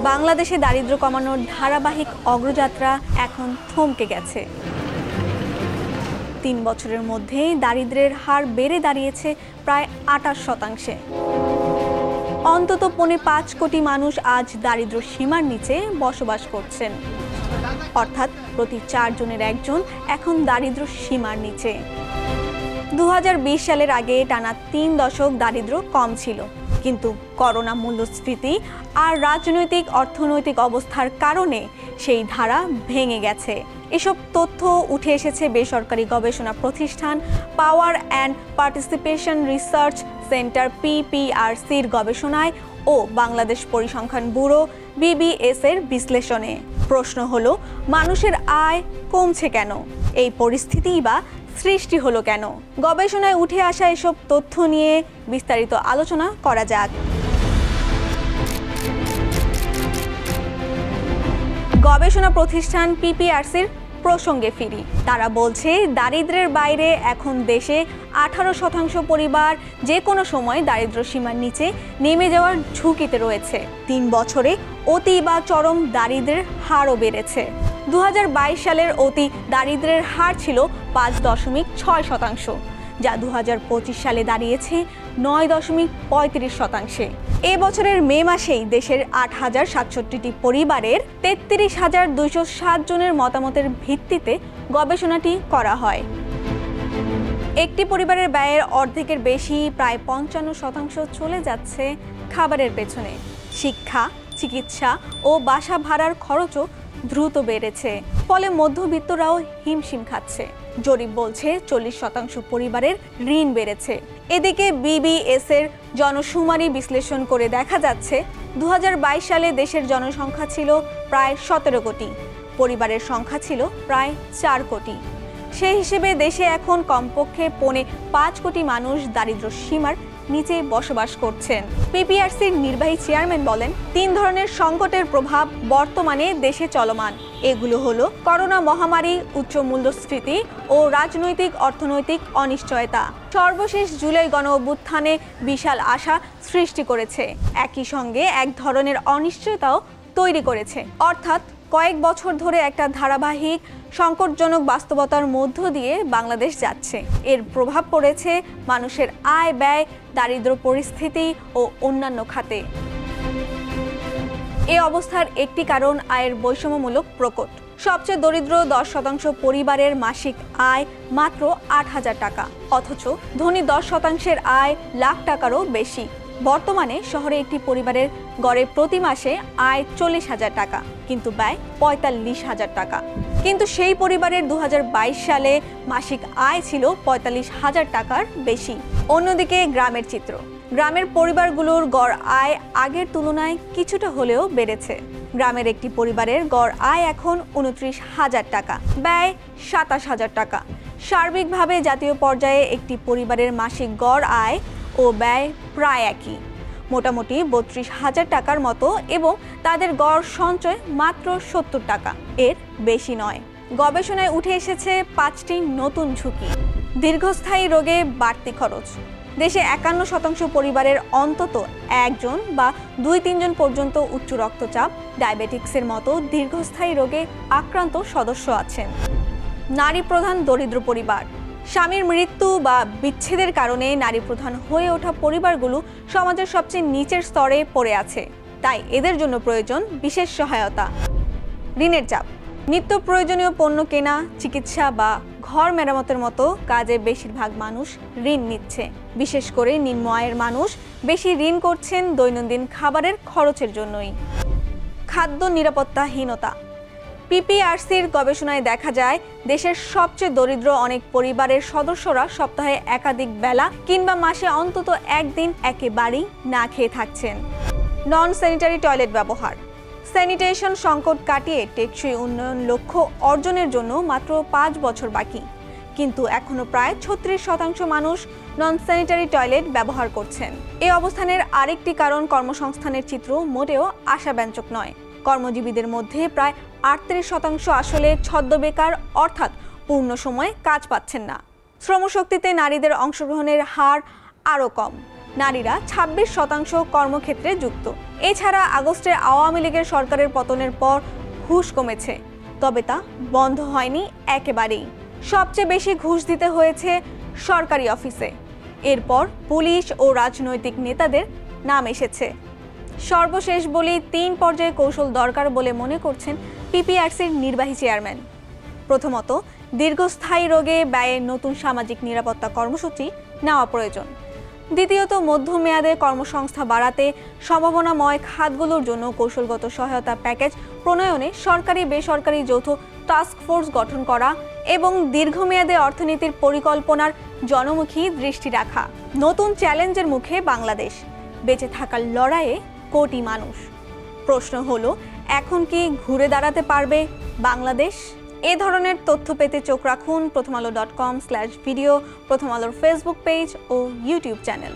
বাংলাদেশে দারিদ্র্য কমানোর ধারাবাহিক অগ্রযাত্রা এখন থমকে গেছে। ৩ বছরের মধ্যেই দারিদ্র্যের হার বেড়ে দাঁড়িয়েছে প্রায় ২৮%। অন্তত ৫.৫ কোটি মানুষ আজ দারিদ্র্য সীমার নিচে বসবাস করছেন, অর্থাৎ প্রতি ৪ জনের একজন এখন দারিদ্র্য সীমার নিচে। ২০২০ সালের আগে টানা ৩ দশক দারিদ্র্য কম ছিল, কিন্তু করোনা, মূল্যস্ফীতি আর রাজনৈতিক অর্থনৈতিক অবস্থার কারণে সেই ধারা ভেঙে গেছে। এসব তথ্য উঠে এসেছে বেসরকারি গবেষণা প্রতিষ্ঠান power and participation research centre PPRC'র গবেষণায় ও বাংলাদেশ পরিসংখ্যান ব্যুরো BBS এর বিশ্লেষণে। প্রশ্ন হলো, মানুষের আয় কমছে কেন? এই পরিস্থিতিই বা সৃষ্টি হলো কেন? গবেষণায় উঠে আসা এসব তথ্য নিয়ে বিস্তারিত আলোচনা করা যাক। গবেষণা প্রতিষ্ঠান PPRC'র প্রসঙ্গে ফিরি। তারা বলছে, দারিদ্র্যের বাইরে এখন দেশে 18% পরিবার যে কোনো সময় দারিদ্র্য সীমার নিচে নেমে যাওয়ার ঝুঁকিতে রয়েছে। ৩ বছরে অতি বা চরম দারিদ্র্যের হারও বেড়েছে। 2022 সালের অতি দারিদ্র্যের হার ছিল 5.6%, যা 2025 সালে দাঁড়িয়েছে 9.35%। এ বছরের মে মাসেই দেশের 8,067টি পরিবারের 33,207 জনের মতামতের ভিত্তিতে গবেষণাটি করা হয়। একটি পরিবারের ব্যয়ের অর্ধেকের বেশি, প্রায় 55% চলে যাচ্ছে খাবারের পেছনে। শিক্ষা, চিকিৎসা ও বাসা ভাড়ার খরচও দ্রুত বেড়েছে, ফলে মধ্যবিত্তরাও হিমশিম খাচ্ছে। জরিপ বলছে 40% পরিবারের ঋণ বেড়েছে। এদিকে BBS এর জনশুমারি বিশ্লেষণ করে দেখা যাচ্ছে 2022 সালে দেশের জনসংখ্যা ছিল প্রায় 17 কোটি, পরিবারের সংখ্যা ছিল প্রায় 4 কোটি। সেই হিসেবে দেশে এখন কমপক্ষে 5.5 কোটি মানুষ দারিদ্র্য সীমার নিচে বসবাস করছেন। PPRC'র নির্বাহী চেয়ারম্যান বলেন, 3 ধরনের সংকটের প্রভাব বর্তমানে দেশে চলমান। এগুলো হলো করোনা মহামারী, উচ্চ মূল্যস্ফীতি ও রাজনৈতিক অর্থনৈতিক অনিশ্চয়তা। সর্বশেষ জুলাই গণ অভ্যুত্থানে বিশাল আশা সৃষ্টি করেছে, একই সঙ্গে এক ধরনের অনিশ্চয়তাও তৈরি করেছে। অর্থাৎ কয়েক বছর ধরে একটা ধারাবাহিক সংকটজনক বাস্তবতার মধ্য দিয়ে বাংলাদেশ যাচ্ছে। এর প্রভাব পড়েছে মানুষের আয়, ব্যয়, দারিদ্র্য পরিস্থিতি ও অন্যান্য খাতে। এই অবস্থার একটি কারণ আয়ের বৈষম্যমূলক প্রকট। সবচেয়ে দরিদ্র 10% পরিবারের মাসিক আয় মাত্র 8,000 টাকা, অথচ ধনী 10%-এর আয় লাখ টাকারও বেশি। বর্তমানে শহরে একটি পরিবারের গড়ে প্রতি মাসে আয় 40,000 টাকা, কিন্তু ব্যয় 45,000 টাকা। কিন্তু সেই পরিবারের 2022 সালে মাসিক আয় ছিল 45,000 টাকার বেশি। অন্যদিকে গ্রামের চিত্র। গ্রামের পরিবারগুলোর গড় আয় আগের তুলনায় কিছুটা হলেও বেড়েছে। গ্রামের একটি পরিবারের গড় আয় এখন 29,000 টাকা, ব্যয় 27,000 টাকা। সার্বিকভাবে জাতীয় পর্যায়ে একটি পরিবারের মাসিক গড় আয় ও ব্যয় প্রায় একই, মোটামুটি 32,000 টাকার মতো, এবং তাদের গড় সঞ্চয় মাত্র 70 টাকা, এর বেশি নয়। গবেষণায় উঠে এসেছে 5টি নতুন ঝুঁকি। দীর্ঘস্থায়ী রোগে বাড়তি খরচ। দেশে 51% পরিবারের অন্তত একজন বা 2-3 জন পর্যন্ত উচ্চ রক্তচাপ, ডায়াবেটিক্সের মতো দীর্ঘস্থায়ী রোগে আক্রান্ত সদস্য আছেন। নারী প্রধান দরিদ্র পরিবার। স্বামীর মৃত্যু বা বিচ্ছেদের কারণে নারী প্রধান হয়ে ওঠা পরিবারগুলো সমাজের সবচেয়ে নিচের স্তরে পড়ে আছে, তাই এদের জন্য প্রয়োজন বিশেষ সহায়তা। ঋণের চাপ। নিত্য প্রয়োজনীয় পণ্য কেনা, চিকিৎসা বা ঘর মেরামতের মতো কাজে বেশিরভাগ মানুষ ঋণ নিচ্ছে। বিশেষ করে নিম্ন আয়ের মানুষ বেশি ঋণ করছেন দৈনন্দিন খাবারের খরচের জন্যই। খাদ্য নিরাপত্তাহীনতা। PPRC'র গবেষণায় দেখা যায়, দেশের সবচেয়ে দরিদ্র অনেক পরিবারের সদস্যরা সপ্তাহে একাধিক বেলা কিংবা মাসে অন্তত একদিন একেবারেই না খেয়ে থাকছেন। নন স্যানিটারি টয়লেট ব্যবহার। স্যানিটেশন সংকট কাটিয়ে টেকসই উন্নয়ন লক্ষ্য অর্জনের জন্য মাত্র 5 বছর বাকি, কিন্তু এখনো প্রায় 36% মানুষ নন স্যানিটারি টয়লেট ব্যবহার করছেন। এই অবস্থানের আরেকটি কারণ কর্মসংস্থানের চিত্র মোটেও আশাব্যঞ্জক নয়। কর্মজীবীদের মধ্যে প্রায় 38% আসলে ছদ্মবেকার, অর্থাৎ পূর্ণ সময়ে কাজ পাচ্ছেন না। শ্রমশক্তিতে নারীদের অংশগ্রহণের হার আরও কম। নারীরা 26% কর্মক্ষেত্রে যুক্ত। এছাড়া আগস্টের আওয়ামী লীগের সরকারের পতনের পর ঘুষ কমেছে, তবে তা বন্ধ হয়নি একেবারেই। সবচেয়ে বেশি ঘুষ দিতে হয়েছে সরকারি অফিসে, এরপর পুলিশ ও রাজনৈতিক নেতাদের নাম এসেছে। সর্বশেষ বলি, 3 পর্যায়ে কৌশল দরকার বলে মনে করছেন পিপিআরসির নির্বাহী চেয়ারম্যান। প্রথমত, দীর্ঘস্থায়ী রোগে ব্যয়ে নতুন সামাজিক নিরাপত্তা কর্মসূচি নেওয়া প্রয়োজন। দ্বিতীয়ত, মধ্যমেয়াদে কর্মসংস্থা বাড়াতে সম্ভাবনাময় খাতগুলোর জন্য কৌশলগত সহায়তা প্যাকেজ প্রণয়নে সরকারি বেসরকারি যৌথ টাস্ক ফোর্স গঠন করা এবং দীর্ঘমেয়াদে অর্থনীতির পরিকল্পনার জনমুখী দৃষ্টি রাখা। নতুন চ্যালেঞ্জের মুখে বাংলাদেশ, বেঁচে থাকার লড়াইয়ে কোটি মানুষ। প্রশ্ন হলো, এখন কি ঘুরে দাঁড়াতে পারবে বাংলাদেশ? এ ধরনের তথ্য পেতে চোখ রাখুন প্রথমআলো.com/ভিডিও, প্রথম আলোর ফেসবুক পেজ ও ইউটিউব চ্যানেল।